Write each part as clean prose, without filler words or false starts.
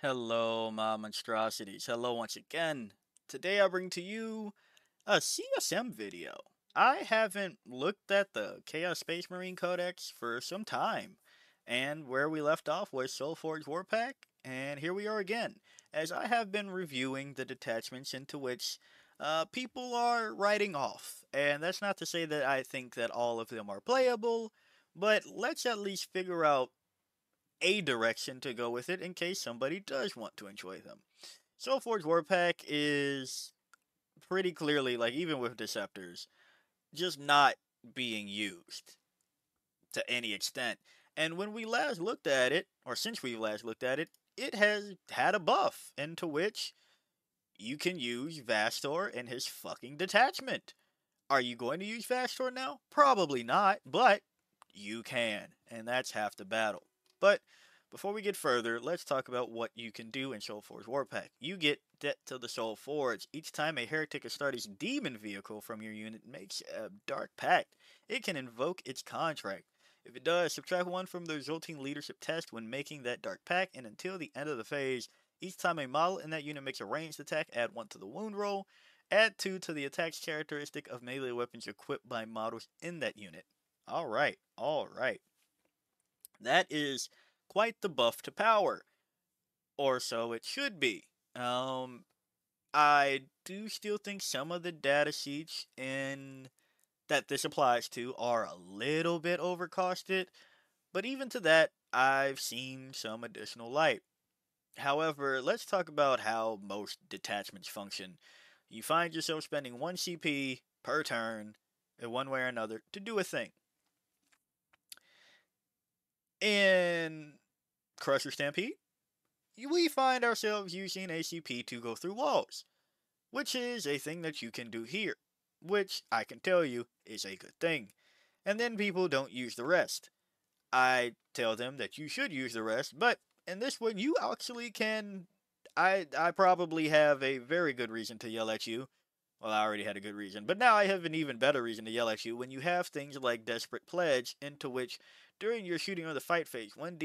Hello, my monstrosities. Hello once again. Today I bring to you a CSM video. I haven't looked at the Chaos Space Marine Codex for some time, and where we left off was Soulforged Warpack, and here we are again, as I have been reviewing the detachments into which people are writing off. And that's not to say that I think that all of them are playable, but let's at least figure out a direction to go with it in case somebody does want to enjoy them. Soulforged Warpack is pretty clearly, like, even with Deceptors, just not being used to any extent. And when we last looked at it, or since we last looked at it, it has had a buff into which you can use Vastor and his fucking detachment. Are you going to use Vastor now? Probably not, but you can, and that's half the battle. But before we get further, let's talk about what you can do in Soulforged Warpack. You get Debt to the Soulforged. Each time a Heretic Astartes demon vehicle from your unit makes a Dark Pact, it can invoke its contract. If it does, subtract 1 from the resulting leadership test when making that Dark Pact, and until the end of the phase, each time a model in that unit makes a ranged attack, add 1 to the wound roll. Add 2 to the attack's characteristic of melee weapons equipped by models in that unit. Alright, alright. That is quite the buff to power. Or so it should be. I do still think some of the data sheets in that this applies to are a little bit overcosted, but even to that, I've seen some additional light. However, let's talk about how most detachments function. You find yourself spending 1 CP per turn, in one way or another, to do a thing. In Crusher Stampede, we find ourselves using ACP to go through walls, which is a thing that you can do here, which I can tell you is a good thing. And then people don't use the rest. I tell them that you should use the rest, but in this one you actually can. I probably have a very good reason to yell at you. Well, I already had a good reason, but now I have an even better reason to yell at you when you have things like Desperate Pledge, into which, during your shooting or the fight phase, when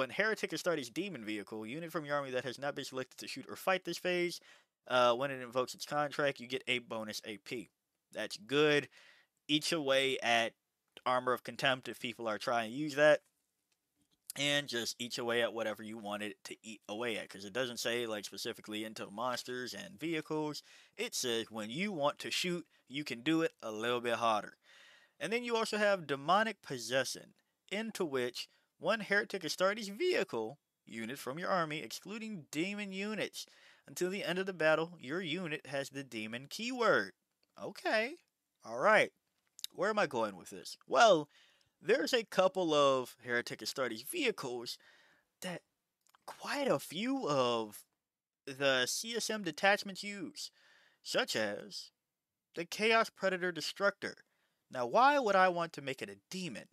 Heretic Astartes demon vehicle, unit from your army that has not been selected to shoot or fight this phase, when it invokes its contract, you get a bonus AP. That's good. Eats away at Armor of Contempt if people are trying to use that, and just eats away at whatever you want it to eat away at, because it doesn't say like specifically into monsters and vehicles. It says when you want to shoot, you can do it a little bit harder. And then you also have Demonic Possession, into which one Heretic Astartes vehicle unit from your army, excluding demon units. Until the end of the battle, your unit has the demon keyword. Okay, alright. Where am I going with this? Well, there's a couple of Heretic Astartes vehicles that quite a few of the CSM detachments use, such as the Chaos Predator Destructor. Now, why would I want to make it a demon?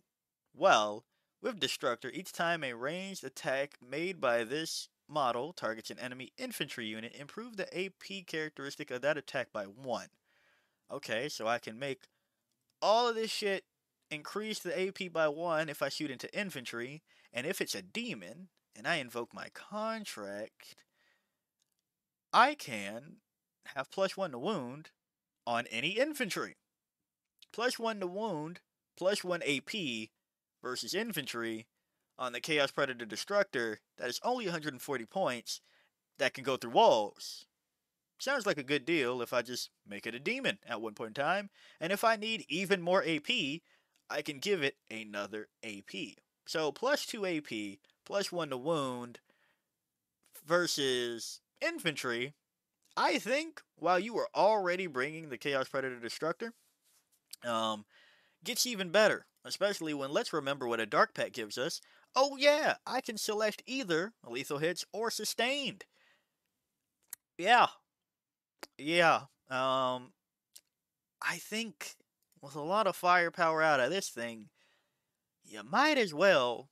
Well, with Destructor, each time a ranged attack made by this model targets an enemy infantry unit, improve the AP characteristic of that attack by 1. Okay, so I can make all of this shit increase the AP by 1 if I shoot into infantry, and if it's a demon, and I invoke my contract, I can have +1 to wound on any infantry. +1 to wound, +1 AP versus infantry on the Chaos Predator Destructor that is only 140 points that can go through walls. Sounds like a good deal if I just make it a demon at one point in time, and if I need even more AP, I can give it another AP. So +2 AP, +1 to wound versus infantry, I think, while you are already bringing the Chaos Predator Destructor, gets even better. Especially when, let's remember what a Dark Pact gives us. Oh yeah, I can select either lethal hits or sustained. Yeah, yeah. I think with a lot of firepower out of this thing, you might as well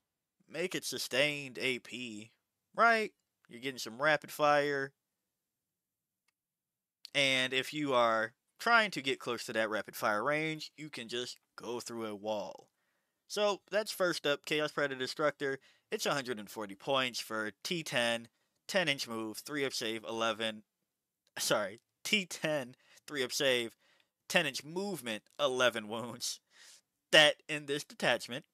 make it sustained AP, right? You're getting some rapid fire, and if you are trying to get close to that rapid fire range, you can just go through a wall. So that's first up, Chaos Predator Destructor. It's 140 points for T10. 10-inch move, 3 up save, 11. Sorry, T10, 3 up save, 10-inch movement, 11 wounds. That in this detachment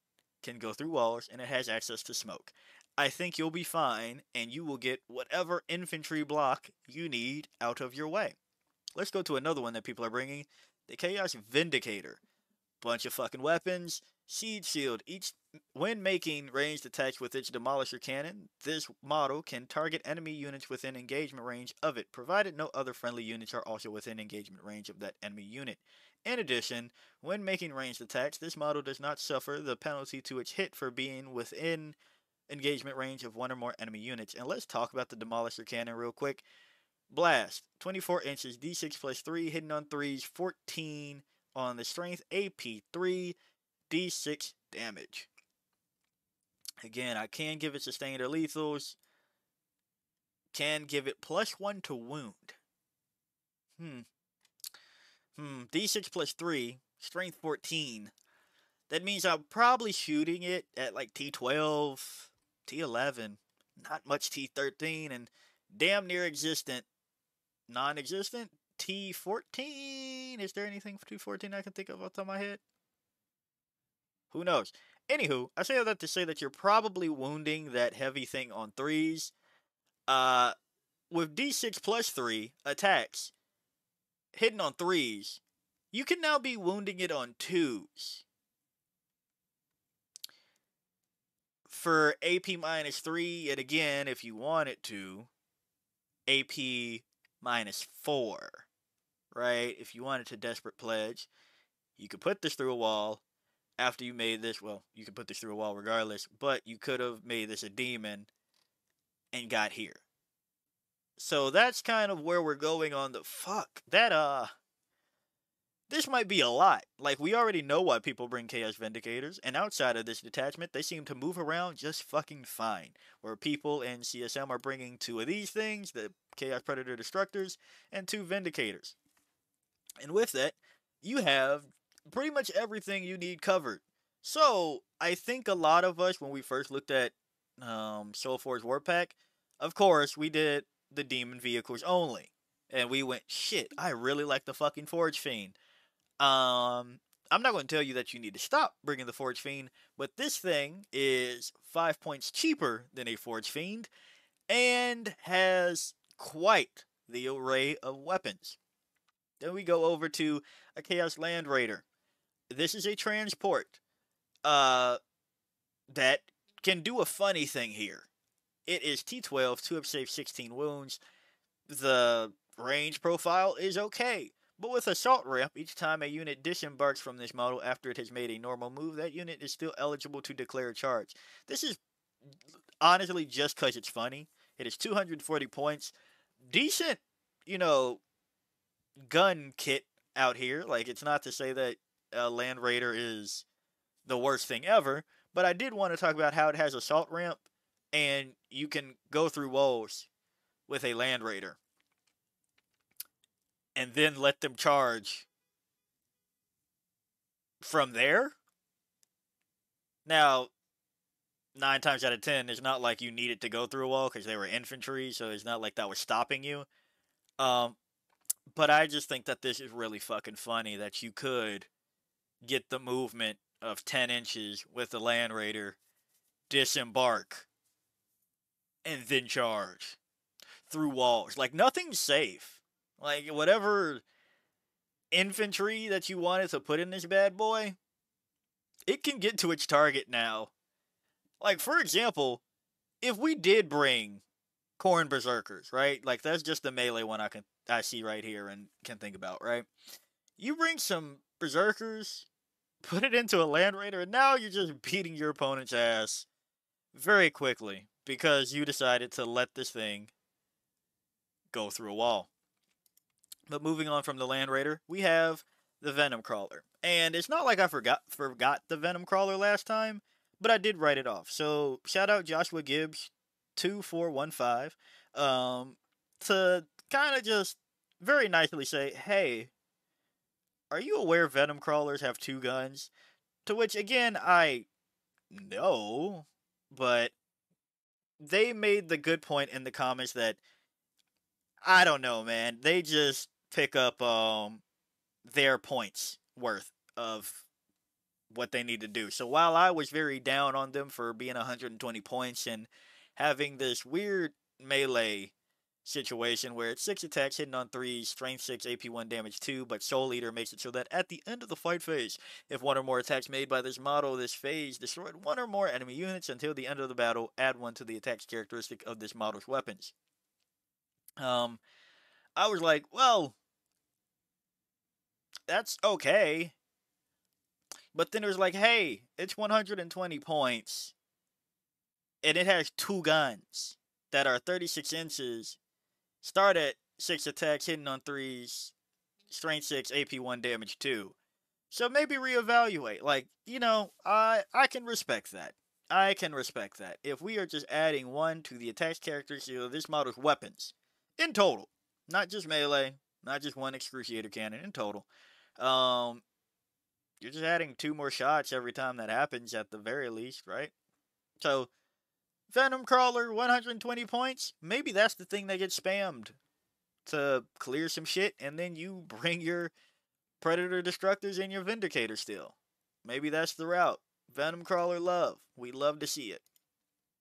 can go through walls and it has access to smoke. I think you'll be fine and you will get whatever infantry block you need out of your way. Let's go to another one that people are bringing, the Chaos Vindicator. Bunch of fucking weapons. Siege Shield. When making ranged attacks with its Demolisher cannon, this model can target enemy units within engagement range of it, provided no other friendly units are also within engagement range of that enemy unit. In addition, when making ranged attacks, this model does not suffer the penalty to its hit for being within engagement range of one or more enemy units. And let's talk about the Demolisher cannon real quick. Blast, 24 inches, D6 plus 3, hitting on 3s, 14 on the strength, AP 3, D6 damage. Again, I can give it sustained or lethals. Can give it +1 to wound. D6 plus 3, strength 14. That means I'm probably shooting it at like T12, T11, not much T13, and damn near non-existent T14. Is there anything for T14 I can think of off the top of my head? Who knows? Anywho, I say all that to say that you're probably wounding that heavy thing on 3s. With D6 plus 3 attacks, hitting on 3s, you can now be wounding it on 2s. For AP minus 3, and again, if you want it to, AP minus 4. Right? If you wanted to Desperate Pledge, you could put this through a wall. After you made this, well, you could put this through a wall regardless, but you could have made this a demon and got here. So that's kind of where we're going on the fuck. This might be a lot. Like, we already know why people bring Chaos Vindicators, and outside of this detachment, they seem to move around just fucking fine. Where people in CSM are bringing 2 of these things, the Chaos Predator Destructors, and 2 Vindicators. And with that, you have pretty much everything you need covered. So, I think a lot of us, when we first looked at Soulforged Warpack, of course, we did the demon vehicles only. And we went, shit, I really like the fucking Forge Fiend. I'm not going to tell you that you need to stop bringing the Forge Fiend, but this thing is 5 points cheaper than a Forge Fiend, and has quite the array of weapons. Then we go over to a Chaos Land Raider. This is a transport that can do a funny thing here. It is T12, 2 up save, 16 wounds. The range profile is okay, but with Assault Ramp, each time a unit disembarks from this model after it has made a normal move, that unit is still eligible to declare a charge. This is honestly just because it's funny. It is 240 points. Decent, gun kit out here. Like, it's not to say that Land Raider is the worst thing ever, but I did want to talk about how it has Assault Ramp, and you can go through walls with a Land Raider. And then let them charge from there? Now, 9 times out of 10, it's not like you needed to go through a wall because they were infantry, so it's not like that was stopping you. But I just think that this is really fucking funny that you could get the movement of 10 inches with the Land Raider, disembark, and then charge through walls. Like, nothing's safe. Like, whatever infantry that you wanted to put in this bad boy, it can get to its target now. Like, for example, if we did bring Khorne Berserkers, right? Like, that's just the melee one I see right here and can think about, right? You bring some Berserkers, put it into a Land Raider, and now you're just beating your opponent's ass very quickly because you decided to let this thing go through a wall. But moving on from the Land Raider, we have the Venom Crawler. And it's not like I forgot the Venom Crawler last time, but I did write it off. So, shout out Joshua Gibbs, 2415, to kind of just very nicely say, hey, are you aware Venom Crawlers have 2 guns? To which, again, I know, but they made the good point in the comments that I don't know, man. They just pick up their points worth of what they need to do. So while I was very down on them for being 120 points and having this weird melee situation where it's 6 attacks hitting on 3s, strength 6, AP 1, damage 2, but Soul Eater makes it so that at the end of the fight phase, if one or more attacks made by this model this phase destroyed one or more enemy units until the end of the battle, add 1 to the attacks characteristic of this model's weapons. I was like, well, that's okay. But then it was like, hey, it's 120 points, and it has 2 guns that are 36 inches, start at 6 attacks, hitting on 3s, strength 6, AP 1, damage 2. So maybe reevaluate. Like, you know, I can respect that. I can respect that. If we are just adding 1 to the attacks characteristics of this model's weapons, in total, not just melee, not just 1 excruciator cannon, in total, you're just adding 2 more shots every time that happens at the very least, right? So, Venom Crawler, 120 points. Maybe that's the thing that gets spammed to clear some shit, and then you bring your Predator Destructors and your Vindicator still. Maybe that's the route. Venom Crawler love. We love to see it.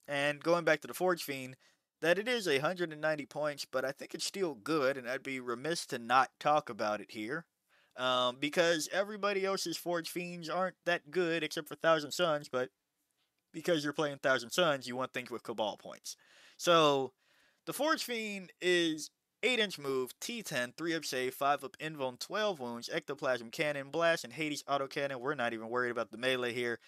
And going back to the Forge Fiend, that it is 190 points, but I think it's still good, and I'd be remiss to not talk about it here. Because everybody else's Forge Fiends aren't that good except for Thousand Suns, but because you're playing Thousand Suns, you want things with Cabal points. So, the Forge Fiend is 8-inch move, T10, 3 up save, 5 up invuln, 12 wounds, ectoplasm cannon, blast, and Hades autocannon. We're not even worried about the melee here.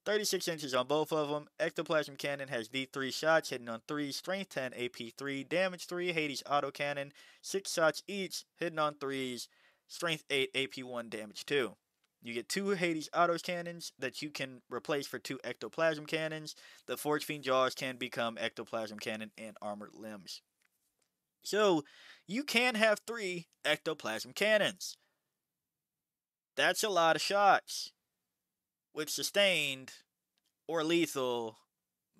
36 inches on both of them. Ectoplasm cannon has D3 shots, hitting on 3, strength 10, AP 3, damage 3, Hades autocannon, 6 shots each, hitting on 3s, strength 8, AP 1, damage 2. You get 2 Hades autos cannons that you can replace for 2 ectoplasm cannons. The Forge Fiend jaws can become ectoplasm cannon and armored limbs. So, you can have 3 ectoplasm cannons. That's a lot of shots. With sustained or lethal,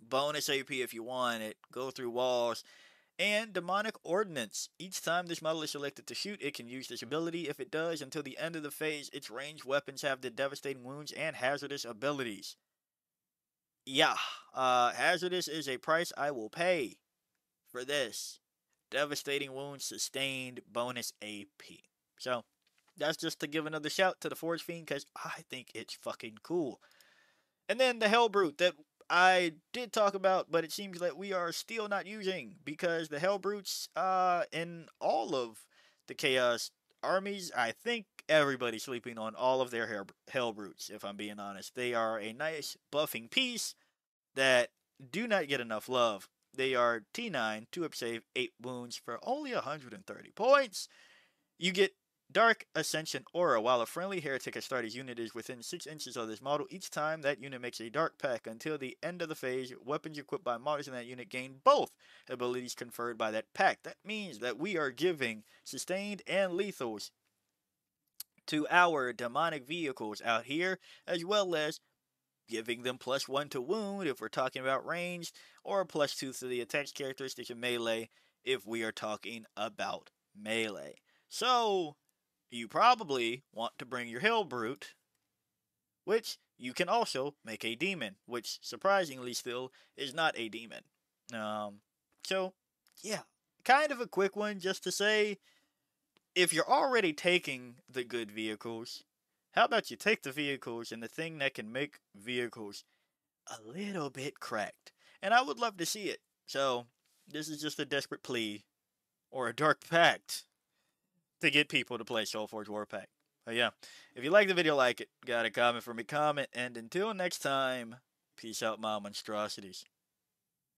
bonus AP if you want it, go through walls, and demonic ordnance. Each time this model is selected to shoot, it can use this ability. If it does, until the end of the phase, its ranged weapons have the devastating wounds and hazardous abilities. Yeah, hazardous is a price I will pay for this. Devastating wounds, sustained, bonus AP. So, that's just to give another shout to the Forge Fiend, because I think it's fucking cool. And then the Hellbrute that I did talk about, but it seems that we are still not using, because the Hellbrutes, in all of the Chaos armies, I think everybody's sleeping on all of their Hellbrutes, if I'm being honest. They are a nice buffing piece that do not get enough love. They are T9, 2 up save, 8 wounds for only 130 points. You get Dark Ascension Aura. While a friendly heretic Astartes unit is within 6 inches of this model, each time that unit makes a Dark Pact until the end of the phase, weapons equipped by models in that unit gain both abilities conferred by that pact. That means that we are giving sustained and lethals to our demonic vehicles out here, as well as giving them +1 to wound if we're talking about ranged, or +2 to the attacks characteristics of melee if we are talking about melee. So, you probably want to bring your Hellbrute, which you can also make a demon, which surprisingly still is not a demon. So, yeah, kind of a quick one just to say, if you're already taking the good vehicles, how about you take the vehicles and the thing that can make vehicles a little bit cracked? And I would love to see it. So, this is just a desperate plea, or a dark pact, to get people to play Soulforged Warpack. But yeah, if you like the video, like it. Got a comment for me, comment. And until next time, peace out, my monstrosities.